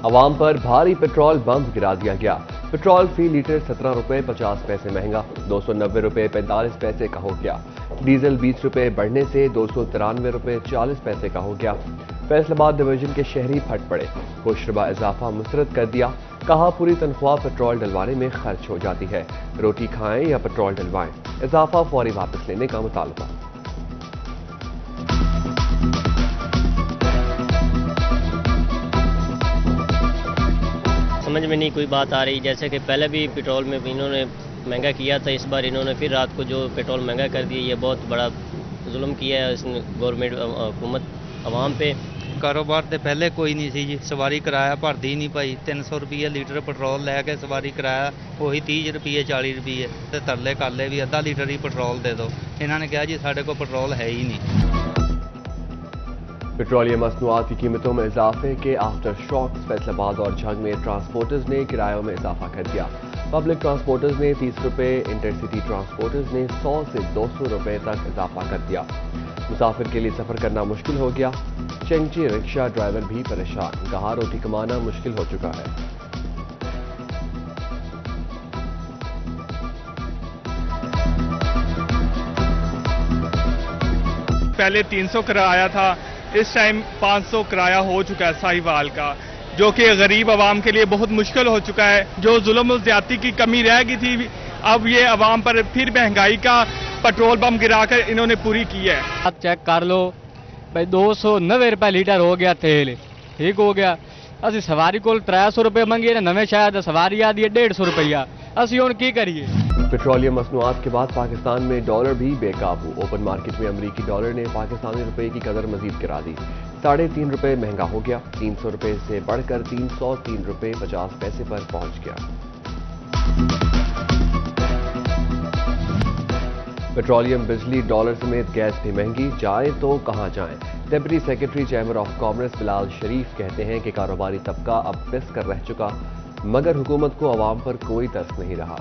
عوام پر بھاری پیٹرول بم گرا دیا گیا۔ پیٹرول فی لیٹر 17 روپے 50 پیسے مہنگا 290 روپے 45 پیسے کا ہو گیا۔ ڈیزل 20 روپے بڑھنے سے 293 روپے 40 پیسے کا ہو گیا۔ فیصل آباد ڈویژن کے شہری پھٹ پڑے، کوشربہ اضافہ مسترد کر دیا، کہا پوری تنخواہ پیٹرول ڈلوانے میں خرچ ہو جاتی ہے، روٹی کھائیں یا پیٹرول ڈلوائیں، اضافہ فوری واپس لینے کا مطالبہ۔ سمجھ میں نہیں کوئی بات آ رہی، جیسے کہ پہلے بھی پیٹرول میں انہوں نے مہنگا کیا تھا، اس بار انہوں نے پھر رات کو جو پیٹرول مہنگا کر دیا، یہ بہت بڑا ظلم کیا ہے اس نے گورنمنٹ حکومت عوام پہ۔ کاروبار تے پہلے کوئی نہیں سی جی، سواری کرایہ بھردی نہیں پائی، 300 روپیے لیٹر پیٹرول لے کے سواری کرایہ وہی 30 روپیے 40 روپیے تے ترلے کر لے بھی آدھا لیٹر ہی پیٹرول دے دو۔ انہوں نے کہا جی ساڈے کو پیٹرول ہے ہی نہیں۔ پیٹرولیم مصنوعات کی قیمتوں میں اضافے کے آفٹر شاکس، فیصل آباد اور جھنگ میں ٹرانسپورٹرز نے کرایوں میں اضافہ کر دیا۔ پبلک ٹرانسپورٹرز نے 30 روپے، انٹرسٹی ٹرانسپورٹرز نے 100 سے 200 روپے تک اضافہ کر دیا۔ مسافر کے لیے سفر کرنا مشکل ہو گیا، چنگچی رکشہ ڈرائیور بھی پریشان، کہا روٹی کمانا مشکل ہو چکا ہے۔ پہلے 300 کرایہ تھا، اس ٹائم 500 کرایہ ہو چکا ہے ساہیوال کا، جو کہ غریب عوام کے لیے بہت مشکل ہو چکا ہے۔ جو ظلم و زیادتی کی کمی رہ گئی تھی، اب یہ عوام پر پھر مہنگائی کا پیٹرول بم گرا کر انہوں نے پوری کی ہے۔ آپ چیک کر لو بھائی، 290 روپے لیٹر ہو گیا تیل، ٹھیک ہو گیا۔ اسی سواری کو 300 روپے منگیے، نویں شاید سواری آدھی ہے 150 روپیہ، اسی ہوں کی کریے۔ پیٹرولیم مصنوعات کے بعد پاکستان میں ڈالر بھی بے قابو، اوپن مارکیٹ میں امریکی ڈالر نے پاکستانی روپے کی قدر مزید گرا دی، 3.5 روپے مہنگا ہو گیا، 300 روپے سے بڑھ کر 303 روپے 50 پیسے پر پہنچ گیا۔ پیٹرولیم، بجلی، ڈالر سمیت گیس بھی مہنگی، جائیں تو کہاں جائیں؟ Deputy secretary chamber of commerce Bilal Sharif کہتے ہیں کہ کاروباری طبقہ اب پس کر رہ چکا، مگر حکومت کو عوام پر کوئی ترس نہیں رہا۔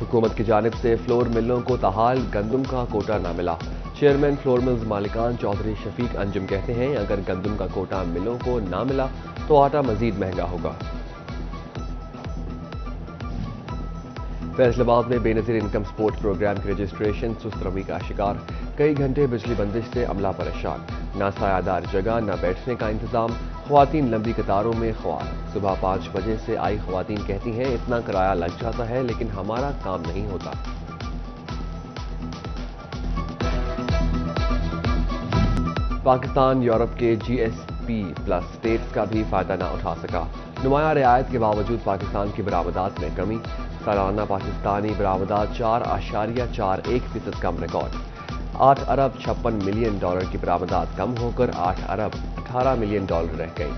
حکومت کی جانب سے فلور ملوں کو تاحال گندم کا کوٹا نہ ملا، چیئرمین فلور ملز مالکان چودھری شفیق انجم کہتے ہیں اگر گندم کا کوٹا ملوں کو نہ ملا تو آٹا مزید مہنگا ہوگا۔ فیصل آباد میں بے نظیر انکم سپورٹ پروگرام کی رجسٹریشن سست روی کا شکار، کئی گھنٹے بجلی بندش سے عملہ پریشان، نہ سایہ دار جگہ نہ بیٹھنے کا انتظام، خواتین لمبی قطاروں میں خوار، صبح 5 بجے سے آئی خواتین کہتی ہیں اتنا کرایہ لگ جاتا ہے لیکن ہمارا کام نہیں ہوتا۔ پاکستان یورپ کے GSP پلس اسٹیٹس کا بھی فائدہ نہ اٹھا سکا، نمایاں رعایت کے باوجود پاکستان کی برآمدات میں کمی، سالانہ پاکستانی برآمدات 4.41% کم ریکارڈ، 8 ارب 56 ملین ڈالر کی برآمدات کم ہو کر 8 ارب 18 ملین ڈالر رہ گئی۔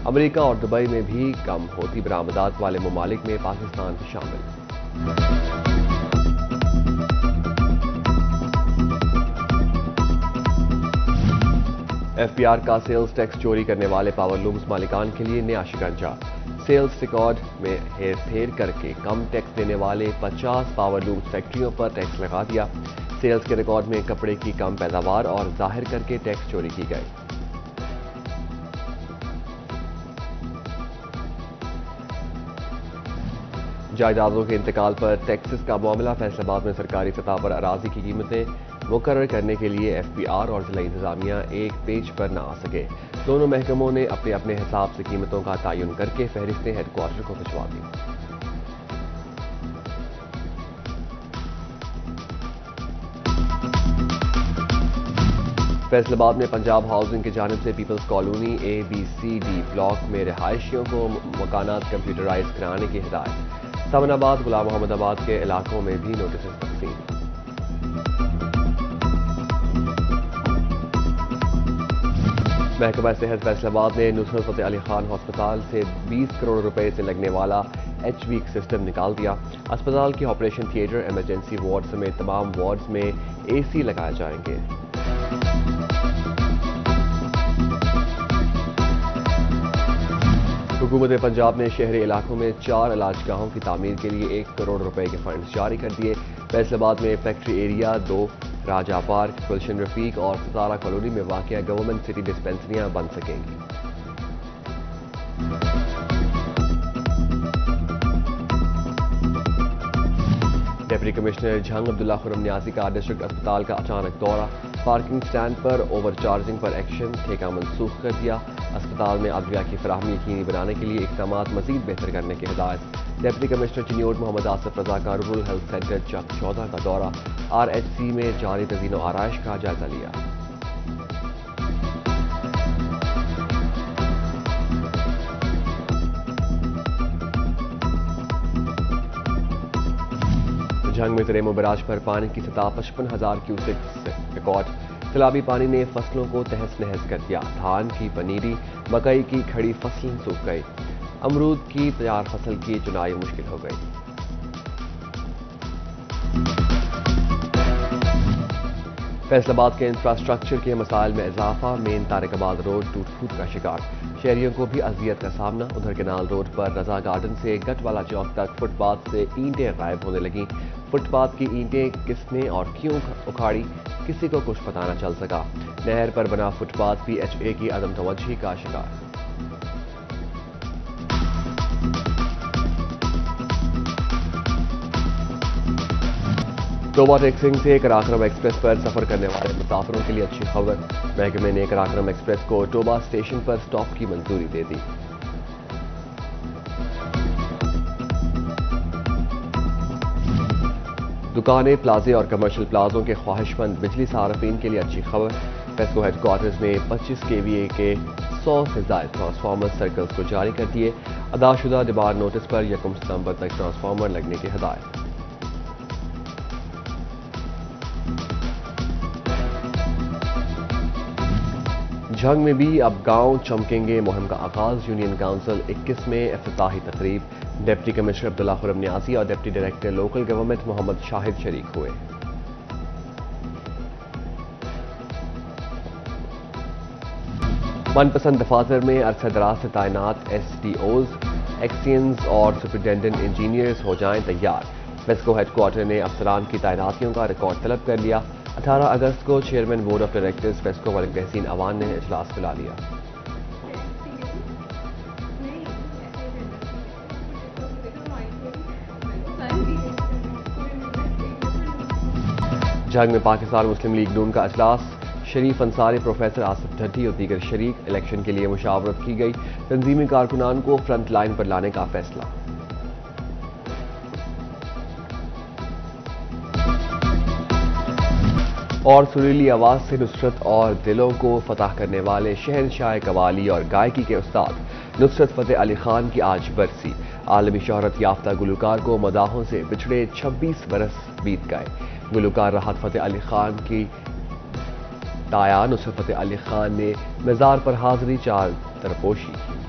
امریکہ اور دبئی میں بھی کم ہوتی برآمدات والے ممالک میں پاکستان بھی شامل۔ FBR کا سیلز ٹیکس چوری کرنے والے پاور لومز مالکان کے لیے نیا شکنجہ، سیلز ریکارڈ میں ہیر پھیر کر کے کم ٹیکس دینے والے 50 پاور لومز فیکٹریوں پر ٹیکس لگا دیا، سیلز کے ریکارڈ میں کپڑے کی کم پیداوار اور ظاہر کر کے ٹیکس چوری کی گئی۔ جائیدادوں کے انتقال پر ٹیکسز کا معاملہ، فیصل آباد میں سرکاری سطح پر اراضی کی قیمتیں مقرر کرنے کے لیے FBR اور ضلعی انتظامیہ ایک پیج پر نہ آ سکے، دونوں محکموں نے اپنے اپنے حساب سے قیمتوں کا تعین کر کے فہرستیں ہیڈ کوارٹر کو بھجوا دی۔ فیصل آباد میں پنجاب ہاؤسنگ کی جانب سے پیپلز کالونی ABCD بلاک میں رہائشیوں کو مکانات کمپیوٹرائز کرانے کی ہدایت، سمن آباد، غلام محمد آباد کے علاقوں میں بھی نوٹسز تقسیم۔ محکمہ صحت فیصل آباد نے نصرت فتح علی خان ہسپتال سے 20 کروڑ روپے سے لگنے والا HVAC سسٹم نکال دیا، اسپتال کی آپریشن تھیٹر، ایمرجنسی وارڈ سمیت تمام وارڈز میں AC لگائے جائیں گے۔ حکومت پنجاب نے شہری علاقوں میں 4 علاج گاہوں کی تعمیر کے لیے 1 کروڑ روپے کے فنڈز جاری کر دیے، فیصل آباد میں فیکٹری ایریا 2 راجہ پارک، گلشن رفیق اور ستارہ کالونی میں واقع گورنمنٹ سٹی ڈسپنسریاں بن سکیں گی۔ ڈپٹی کمشنر جھنگ عبداللہ خرم نیازی کا ڈسٹرکٹ اسپتال کا اچانک دورہ، پارکنگ سٹینڈ پر اوور چارجنگ پر ایکشن، ٹھیکہ منسوخ کر دیا، اسپتال میں ادویہ کی فراہمی یقینی بنانے کے لیے اقدامات مزید بہتر کرنے کی ہدایت۔ ڈپٹی کمشنر چنیوٹ محمد آصف رضا کا رورل ہیلتھ سینٹر چک 14 کا دورہ، RHC میں جاری تزئین و آرائش کا جائزہ لیا۔ جھنگ میں تریمو براج پر پانی کی سطح 55,000 کیوسک ریکارڈ، سیلابی پانی نے فصلوں کو تہس نہس کر دیا، دھان کی پنیری، مکئی کی کھڑی فصلیں سوکھ گئی، امرود کی تیار فصل کی چنائی مشکل ہو گئی۔ فیصل آباد کے انفراسٹرکچر کے مسائل میں اضافہ، مین طارق آباد روڈ ٹوٹ پھوٹ کا شکار، شہریوں کو بھی اذیت کا سامنا۔ ادھر کینال روڈ پر رضا گارڈن سے گٹ والا چوک تک فٹ پاتھ سے اینٹیں غائب ہونے لگیں، فٹ پاتھ کی اینٹیں کس نے اور کیوں اکھاڑی کسی کو کچھ پتہ نہ چل سکا۔ نہر پر بنا فٹ پاتھ PHA کی عدم توجہی کا شکار۔ توبہ ٹیکسنگ سے کراکرم ایکسپریس پر سفر کرنے والے مسافروں کے لیے اچھی خبر، محکمے نے کراکرم ایکسپریس کو توبہ اسٹیشن پر سٹاپ کی منظوری دے دی۔ دکانیں، پلازے اور کمرشل پلازوں کے خواہش مند بجلی صارفین کے لیے اچھی خبر، فیسکو ہیڈ کوارٹرز نے 25 kVA کے 100 سے زائد ٹرانسفارمر سرکلز کو جاری کر دیے، ادا شدہ ڈیبار نوٹس پر 1 ستمبر تک ٹرانسفارمر لگنے کی ہدایت۔ جھنگ میں بھی اب گاؤں چمکیں گے مہم کا آغاز، یونین کونسل 21 میں افتتاحی تقریب، ڈپٹی کمشنر عبداللہ خرم نیازی اور ڈپٹی ڈائریکٹر لوکل گورنمنٹ محمد شاہد شریک ہوئے۔ من پسند دفاتر میں عرصہ دراز سے تعینات SDOs، ایکسینز اور سپرنٹینڈنٹ انجینئرز ہو جائیں تیار، فیسکو ہیڈ کوارٹر نے افسران کی تعیناتیوں کا ریکارڈ طلب کر لیا۔ 18 اگست کو chairman board of directors FESCO Malik Tehseen Awan نے اجلاس بلا لیا۔ جھنگ میں پاکستان مسلم لیگ نون کا اجلاس، شریف انصاری، پروفیسر آصف ڈھٹی اور دیگر شریک، الیکشن کے لیے مشاورت کی گئی، تنظیمی کارکنان کو فرنٹ لائن پر لانے کا فیصلہ۔ اور سریلی آواز سے نصرت اور دلوں کو فتح کرنے والے شہنشاہ قوالی اور گائکی کے استاد نصرت فتح علی خان کی آج برسی، عالمی شہرت یافتہ گلوکار کو مداحوں سے بچھڑے 26 برس بیت گئے۔ گلوکار راحت فتح علی خان کی تایا نصرت فتح علی خان نے مزار پر حاضری چادر پوشی کی۔